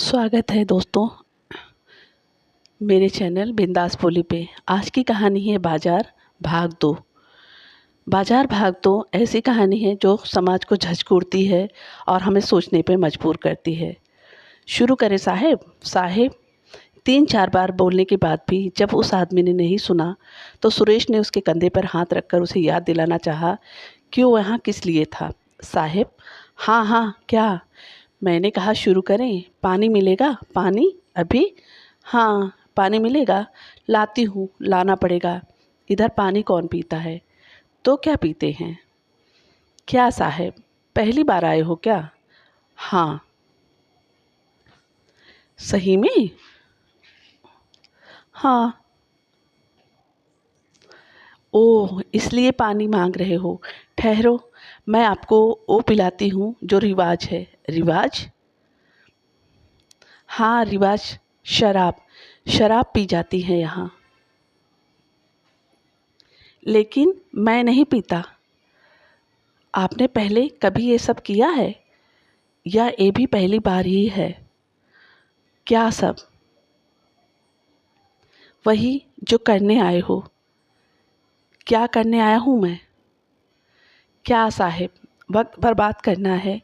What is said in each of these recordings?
स्वागत है दोस्तों मेरे चैनल बिंदास बोली पे। आज की कहानी है बाजार भाग दो। बाजार भाग दो ऐसी कहानी है जो समाज को झंझोड़ती है और हमें सोचने पे मजबूर करती है। शुरू करें साहेब। साहेब 3-4 बार बोलने के बाद भी जब उस आदमी ने नहीं सुना तो सुरेश ने उसके कंधे पर हाथ रखकर उसे याद दिलाना चाहा कि वो यहाँ किस लिए था। साहेब हाँ हाँ क्या? मैंने कहा शुरू करें। पानी मिलेगा? पानी अभी? हाँ पानी मिलेगा, लाती हूँ, लाना पड़ेगा। इधर पानी कौन पीता है? तो क्या पीते हैं? क्या साहब पहली बार आए हो क्या? हाँ। सही में? हाँ। ओह इसलिए पानी मांग रहे हो। ठहरो, मैं आपको वो पिलाती हूँ जो रिवाज है। रिवाज? हाँ रिवाज। शराब। शराब पी जाती है यहाँ। लेकिन मैं नहीं पीता। आपने पहले कभी ये सब किया है या ये भी पहली बार ही है? क्या सब? वही जो करने आए हो। क्या करने आया हूँ मैं? क्या साहिब वक्त बर्बाद करना है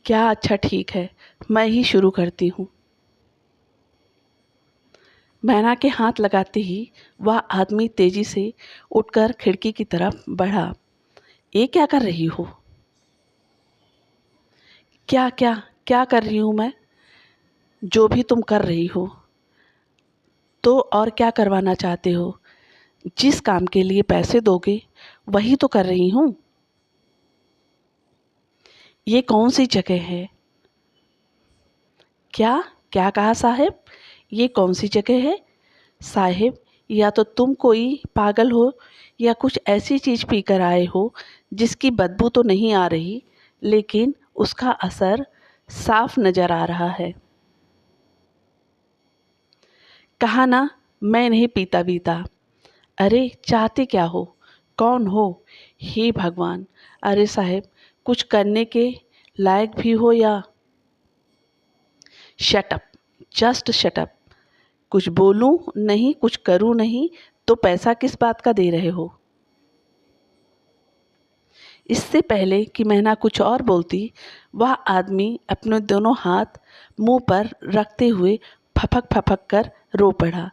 क्या? अच्छा ठीक है, मैं ही शुरू करती हूँ। मैना के हाथ लगाते ही वह आदमी तेजी से उठकर खिड़की की तरफ बढ़ा। ये क्या कर रही हो? क्या क्या क्या कर रही हूँ मैं? जो भी तुम कर रही हो। तो और क्या करवाना चाहते हो? जिस काम के लिए पैसे दोगे वही तो कर रही हूँ। ये कौन सी जगह है? क्या क्या कहा साहब? ये कौन सी जगह है? साहिब या तो तुम कोई पागल हो या कुछ ऐसी चीज़ पीकर आए हो जिसकी बदबू तो नहीं आ रही लेकिन उसका असर साफ नज़र आ रहा है। कहा ना मैं नहीं पीता बीता। अरे चाहते क्या हो? कौन हो? हे भगवान! अरे साहब कुछ करने के लायक भी हो या? Shut up, just shut up. कुछ बोलूं नहीं, कुछ करूं नहीं, तो पैसा किस बात का दे रहे हो? इससे पहले कि मैना कुछ और बोलती वह आदमी अपने दोनों हाथ मुंह पर रखते हुए फपक फपक कर रो पड़ा।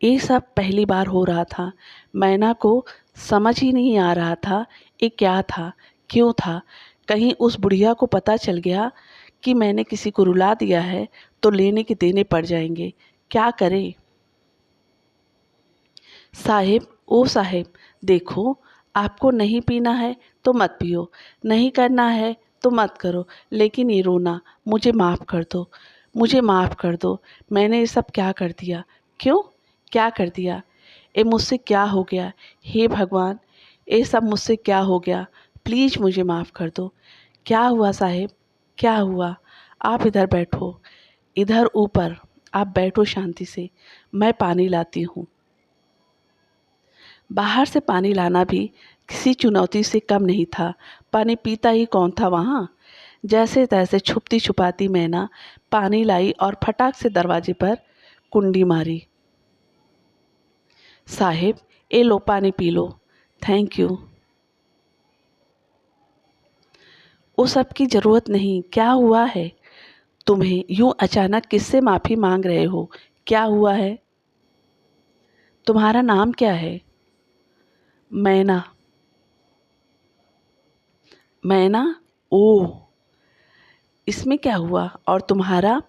ये सब पहली बार हो रहा था। मैना को समझ ही नहीं आ रहा था ये क्या था, क्यों था। कहीं उस बुढ़िया को पता चल गया कि मैंने किसी को रुला दिया है तो लेने के देने पड़ जाएंगे। क्या करे? साहिब ओ साहिब देखो, आपको नहीं पीना है तो मत पियो, नहीं करना है तो मत करो, लेकिन ये रोना मुझे माफ़ कर दो। मुझे माफ़ कर दो। मैंने ये सब क्या कर दिया? क्यों? क्या कर दिया? ये मुझसे क्या हो गया? हे भगवान! ये सब मुझसे क्या हो गया? प्लीज़ मुझे माफ़ कर दो। क्या हुआ साहिब? क्या हुआ? आप इधर बैठो, इधर ऊपर। आप बैठो शांति से, मैं पानी लाती हूँ। बाहर से पानी लाना भी किसी चुनौती से कम नहीं था। पानी पीता ही कौन था वहाँ? जैसे तैसे छुपती छुपाती मैना पानी लाई और फटाक से दरवाजे पर कुंडी मारी। साहिब ये लो पानी पी लो। Thank you. वो सब की ज़रूरत नहीं। क्या हुआ है तुम्हें? यूँ अचानक किससे माफ़ी मांग रहे हो? क्या हुआ है? तुम्हारा नाम क्या है? मैना। मैना? ओह इसमें क्या हुआ? और तुम्हारा?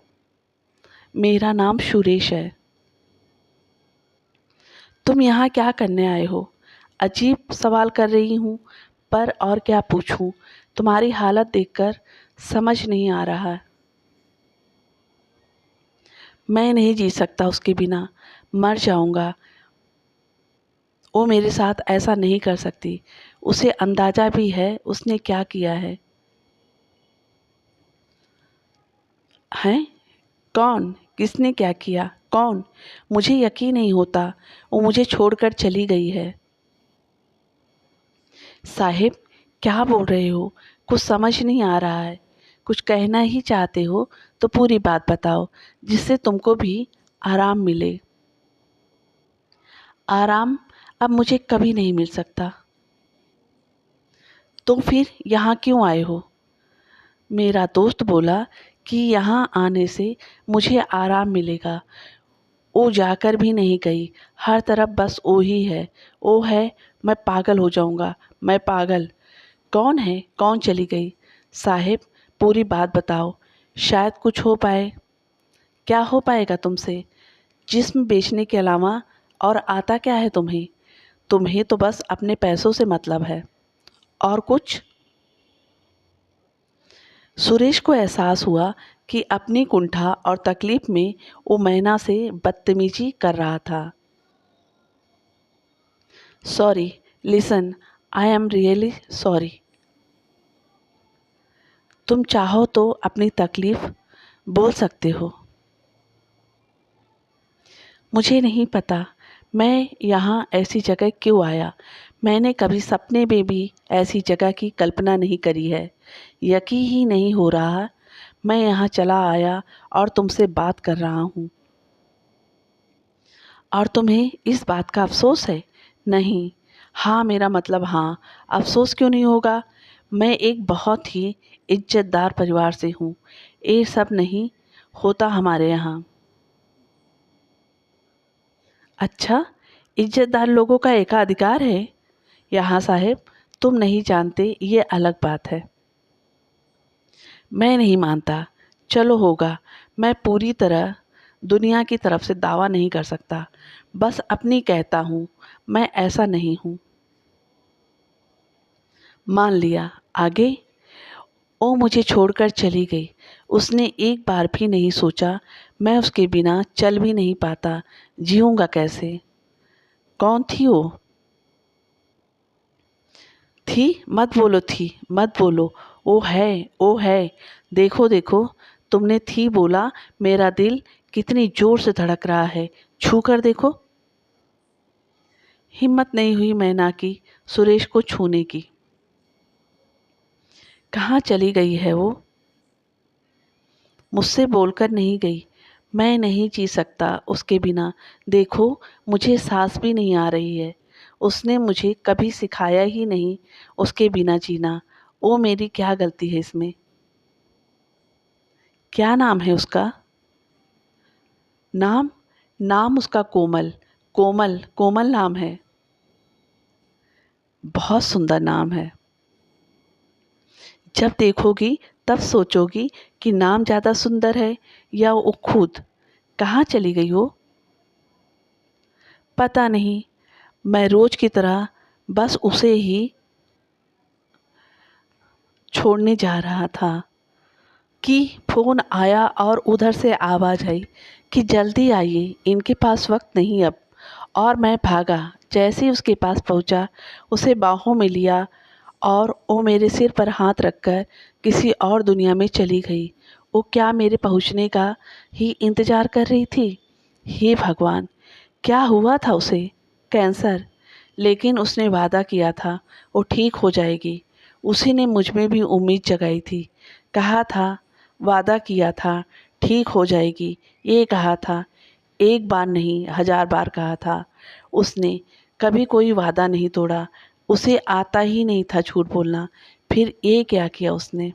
मेरा नाम सुरेश है। तुम यहाँ क्या करने आए हो? अजीब सवाल कर रही हूँ पर और क्या पूछूँ? तुम्हारी हालत देखकर समझ नहीं आ रहा। मैं नहीं जी सकता उसके बिना, मर जाऊँगा। वो मेरे साथ ऐसा नहीं कर सकती। उसे अंदाज़ा भी है उसने क्या किया है। हैं? कौन? किसने क्या किया? कौन? मुझे यकीन नहीं होता। वो मुझे छोड़कर चली गई है। साहिब क्या बोल रहे हो? कुछ समझ नहीं आ रहा है। कुछ कहना ही चाहते हो तो पूरी बात बताओ, जिससे तुमको भी आराम मिले। आराम अब मुझे कभी नहीं मिल सकता। तो फिर यहाँ क्यों आए हो? मेरा दोस्त बोला कि यहाँ आने से मुझे आराम मिलेगा। वो जाकर भी नहीं गई, हर तरफ बस वो ही है, वो है। मैं पागल हो जाऊँगा, मैं पागल। कौन है? कौन चली गई? साहिब, पूरी बात बताओ, शायद कुछ हो पाए। क्या हो पाएगा तुमसे? जिस्म बेचने के अलावा और आता क्या है तुम्हें? तुम्हें तो बस अपने पैसों से मतलब है। और कुछ? सुरेश को एहसास हुआ कि अपनी कुंठा और तकलीफ में वो मैना से बदतमीजी कर रहा था। Sorry, listen, I am really sorry. तुम चाहो तो अपनी तकलीफ बोल सकते हो। मुझे नहीं पता मैं यहाँ ऐसी जगह क्यों आया। मैंने कभी सपने में भी ऐसी जगह की कल्पना नहीं करी है। यकीन ही नहीं हो रहा मैं यहाँ चला आया और तुमसे बात कर रहा हूँ। और तुम्हें इस बात का अफसोस है? नहीं। हाँ, मेरा मतलब हाँ, अफसोस क्यों नहीं होगा। मैं एक बहुत ही इज्जतदार परिवार से हूँ। ये सब नहीं होता हमारे यहाँ। अच्छा, इज्जतदार लोगों का एकाधिकार है यहाँ साहिब? तुम नहीं जानते, ये अलग बात है। मैं नहीं मानता। चलो होगा। मैं पूरी तरह दुनिया की तरफ से दावा नहीं कर सकता, बस अपनी कहता हूँ। मैं ऐसा नहीं हूँ। मान लिया। आगे? वो मुझे छोड़कर चली गई। उसने एक बार भी नहीं सोचा मैं उसके बिना चल भी नहीं पाता, जीऊँगा कैसे। कौन थी वो? थी? मत बोलो थी, मत बोलो। वो है, वो है। देखो देखो, तुमने थी बोला, मेरा दिल कितनी जोर से धड़क रहा है। छू कर देखो। हिम्मत नहीं हुई मैना की सुरेश को छूने की। कहाँ चली गई है वो? मुझसे बोलकर नहीं गई। मैं नहीं जी सकता उसके बिना। देखो, मुझे सांस भी नहीं आ रही है। उसने मुझे कभी सिखाया ही नहीं उसके बिना जीना। वो मेरी क्या गलती है इसमें? क्या नाम है उसका? नाम? नाम उसका कोमल। कोमल, कोमल नाम है। बहुत सुंदर नाम है। जब देखोगी तब सोचोगी कि नाम ज़्यादा सुंदर है या वो खुद। कहाँ चली गई वो? पता नहीं। मैं रोज की तरह बस उसे ही छोड़ने जा रहा था कि फ़ोन आया और उधर से आवाज़ आई कि जल्दी आइए, इनके पास वक्त नहीं अब। और मैं भागा। जैसे ही उसके पास पहुंचा, उसे बाहों में लिया और वो मेरे सिर पर हाथ रखकर किसी और दुनिया में चली गई। वो क्या मेरे पहुंचने का ही इंतज़ार कर रही थी? हे भगवान, क्या हुआ था उसे? कैंसर। लेकिन उसने वादा किया था वो ठीक हो जाएगी। उसी ने मुझ में भी उम्मीद जगाई थी। कहा था, वादा किया था, ठीक हो जाएगी। ये कहा था, एक बार नहीं 1000 बार कहा था। उसने कभी कोई वादा नहीं तोड़ा। उसे आता ही नहीं था झूठ बोलना। फिर ये क्या किया उसने?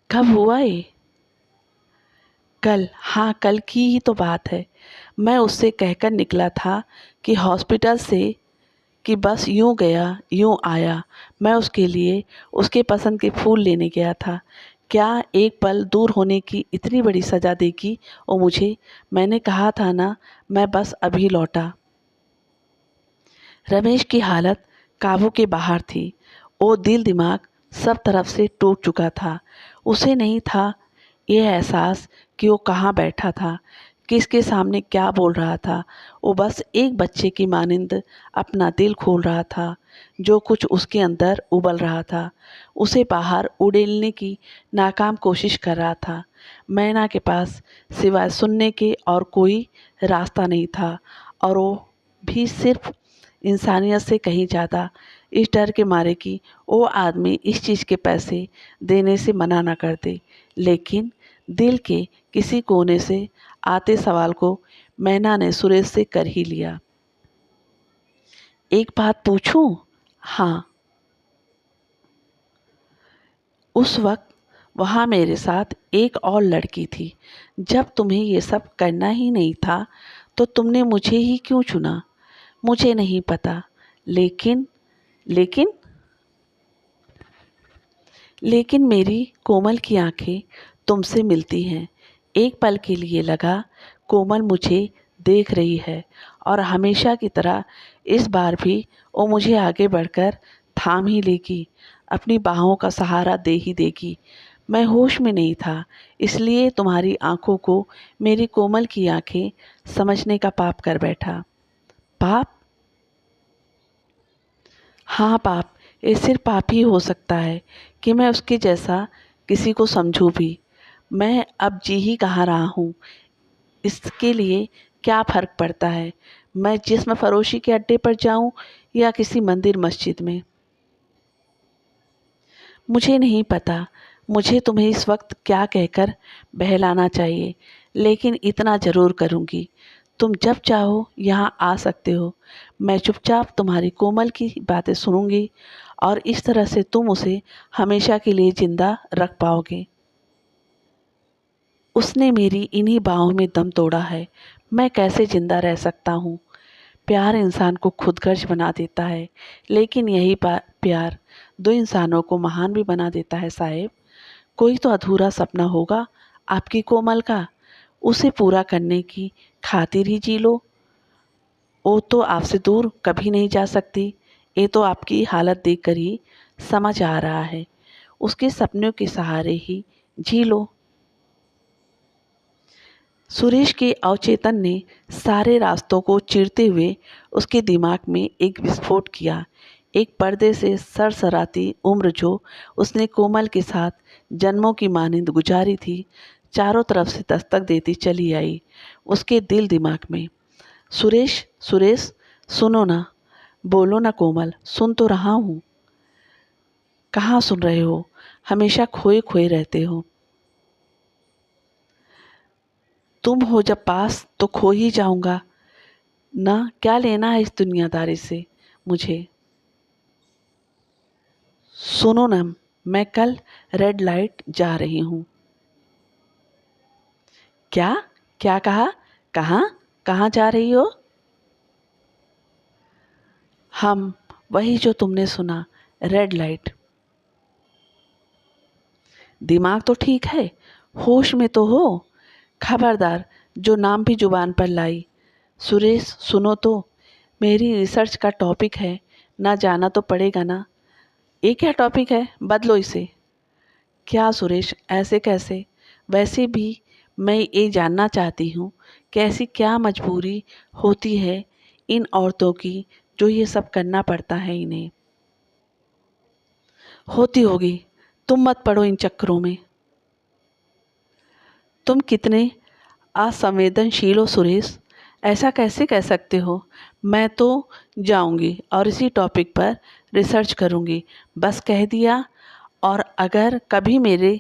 कब हुआ ये? कल। हाँ, कल की ही तो बात है। मैं उससे कहकर निकला था कि हॉस्पिटल से कि बस यूँ गया यूँ आया। मैं उसके लिए उसके पसंद के फूल लेने गया था। क्या एक पल दूर होने की इतनी बड़ी सज़ा देगी वो मुझे? मैंने कहा था ना, मैं बस अभी लौटा। रमेश की हालत काबू के बाहर थी। वो दिल दिमाग सब तरफ से टूट चुका था। उसे नहीं था ये एहसास कि वो कहाँ बैठा था, किसके सामने क्या बोल रहा था। वो बस एक बच्चे की मानिंद अपना दिल खोल रहा था। जो कुछ उसके अंदर उबल रहा था, उसे बाहर उड़ेलने की नाकाम कोशिश कर रहा था। मैना के पास सिवाय सुनने के और कोई रास्ता नहीं था, और वो भी सिर्फ इंसानियत से कहीं ज़्यादा इस डर के मारे कि वो आदमी इस चीज़ के पैसे देने से मना ना कर दे। लेकिन दिल के किसी कोने से आते सवाल को मैना ने सुरेश से कर ही लिया। एक बात पूछूं? हाँ। उस वक्त वहाँ मेरे साथ एक और लड़की थी। जब तुम्हें ये सब करना ही नहीं था तो तुमने मुझे ही क्यों चुना? मुझे नहीं पता, लेकिन लेकिन लेकिन मेरी कोमल की आंखें तुमसे मिलती हैं। एक पल के लिए लगा कोमल मुझे देख रही है और हमेशा की तरह इस बार भी वो मुझे आगे बढ़कर थाम ही लेगी, अपनी बाहों का सहारा दे ही देगी। मैं होश में नहीं था, इसलिए तुम्हारी आंखों को मेरी कोमल की आंखें समझने का पाप कर बैठा। पाप? हाँ पाप। ये सिर्फ पाप ही हो सकता है कि मैं उसके जैसा किसी को समझूं भी। मैं अब जी ही कहाँ रहा हूँ, इसके लिए क्या फ़र्क पड़ता है? मैं जिस्म फरोशी के अड्डे पर जाऊं या किसी मंदिर मस्जिद में? मुझे नहीं पता मुझे तुम्हें इस वक्त क्या कहकर बहलाना चाहिए, लेकिन इतना ज़रूर करूँगी। तुम जब चाहो यहाँ आ सकते हो। मैं चुपचाप तुम्हारी कोमल की बातें सुनूंगी और इस तरह से तुम उसे हमेशा के लिए ज़िंदा रख पाओगे। उसने मेरी इन्हीं बाहों में दम तोड़ा है। मैं कैसे ज़िंदा रह सकता हूँ? प्यार इंसान को खुदगर्ज बना देता है, लेकिन यही प्यार दो इंसानों को महान भी बना देता है साहेब। कोई तो अधूरा सपना होगा आपकी कोमल का, उसे पूरा करने की खातिर ही जी लो। वो तो आपसे दूर कभी नहीं जा सकती, ये तो आपकी हालत देखकर ही समझ आ रहा है। उसके सपनों के सहारे ही जी लो। सुरेश के अवचेतन ने सारे रास्तों को चीरते हुए उसके दिमाग में एक विस्फोट किया। एक पर्दे से सरसराती उम्र जो उसने कोमल के साथ जन्मों की मानिंद गुजारी थी, चारों तरफ से दस्तक देती चली आई उसके दिल दिमाग में। सुरेश, सुरेश, सुनो ना, बोलो ना कोमल, सुन तो रहा हूँ। कहाँ सुन रहे हो? हमेशा खोए खोए रहते हो। तुम हो जब पास तो खो ही जाऊंगा ना। क्या लेना है इस दुनियादारी से मुझे? सुनो ना, मैं कल रेड लाइट जा रही हूँ। क्या? क्या कहा? कहाँ? कहाँ जा रही हो? हम, वही जो तुमने सुना, रेड लाइट। दिमाग तो ठीक है, होश में तो हो? खबरदार जो नाम भी जुबान पर लाई। सुरेश सुनो तो, मेरी रिसर्च का टॉपिक है, ना जाना तो पड़ेगा ना। ये क्या टॉपिक है? बदलो इसे। क्या सुरेश, ऐसे कैसे? वैसे भी मैं ये जानना चाहती हूँ कि ऐसी क्या मजबूरी होती है इन औरतों की जो ये सब करना पड़ता है इन्हें। होती होगी, तुम मत पड़ो इन चक्करों में। तुम कितने असंवेदनशील हो सुरेश, ऐसा कैसे कह सकते हो? मैं तो जाऊंगी और इसी टॉपिक पर रिसर्च करूंगी, बस कह दिया। और अगर कभी मेरे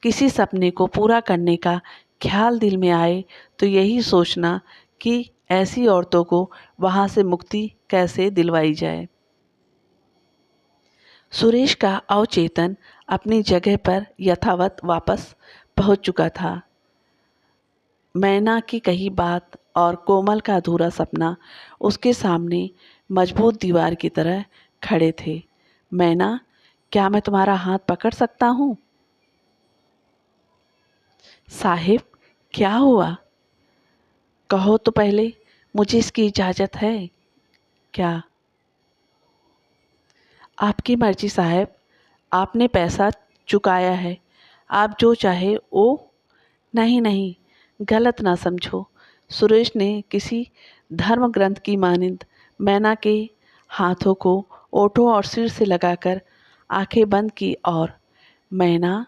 किसी सपने को पूरा करने का ख्याल दिल में आए तो यही सोचना कि ऐसी औरतों को वहाँ से मुक्ति कैसे दिलवाई जाए। सुरेश का अवचेतन अपनी जगह पर यथावत वापस पहुंच चुका था। मैना की कही बात और कोमल का अधूरा सपना उसके सामने मजबूत दीवार की तरह खड़े थे। मैना, क्या मैं तुम्हारा हाथ पकड़ सकता हूँ? साहिब, क्या हुआ? कहो तो पहले, मुझे इसकी इजाज़त है क्या? आपकी मर्जी साहब, आपने पैसा चुकाया है, आप जो चाहे वो। नहीं नहीं, गलत ना समझो। सुरेश ने किसी धर्म ग्रंथ की मानिंद मैना के हाथों को ओठों और सिर से लगाकर आंखें बंद की और, मैना,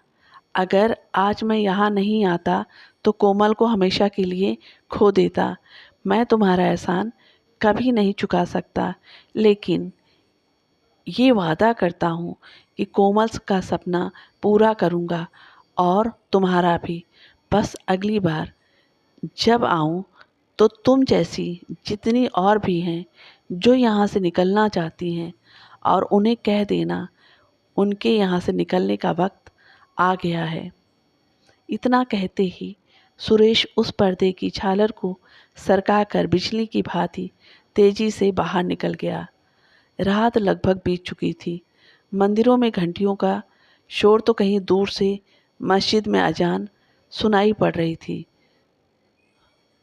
अगर आज मैं यहाँ नहीं आता तो कोमल को हमेशा के लिए खो देता। मैं तुम्हारा एहसान कभी नहीं चुका सकता, लेकिन ये वादा करता हूँ कि कोमल का सपना पूरा करूँगा और तुम्हारा भी। बस अगली बार जब आऊँ तो तुम जैसी जितनी और भी हैं जो यहाँ से निकलना चाहती हैं, और उन्हें कह देना उनके यहाँ से निकलने का वक्त आ गया है। इतना कहते ही सुरेश उस पर्दे की झालर को सरकाकर बिजली की भांति तेजी से बाहर निकल गया। रात लगभग बीत चुकी थी। मंदिरों में घंटियों का शोर तो कहीं दूर से मस्जिद में अजान सुनाई पड़ रही थी।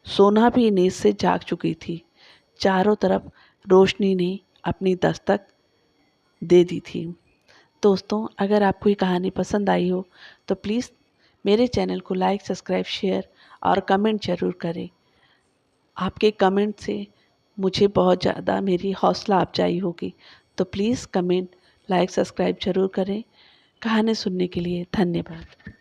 सोना भी नींद से जाग चुकी थी। चारों तरफ रोशनी ने अपनी दस्तक दे दी थी। दोस्तों, अगर आपको ये कहानी पसंद आई हो तो प्लीज़ मेरे चैनल को लाइक, सब्सक्राइब, शेयर और कमेंट ज़रूर करें। आपके कमेंट से मुझे बहुत ज़्यादा मेरी हौसला अफजाई होगी। तो प्लीज़ कमेंट, लाइक, सब्सक्राइब ज़रूर करें। कहानी सुनने के लिए धन्यवाद।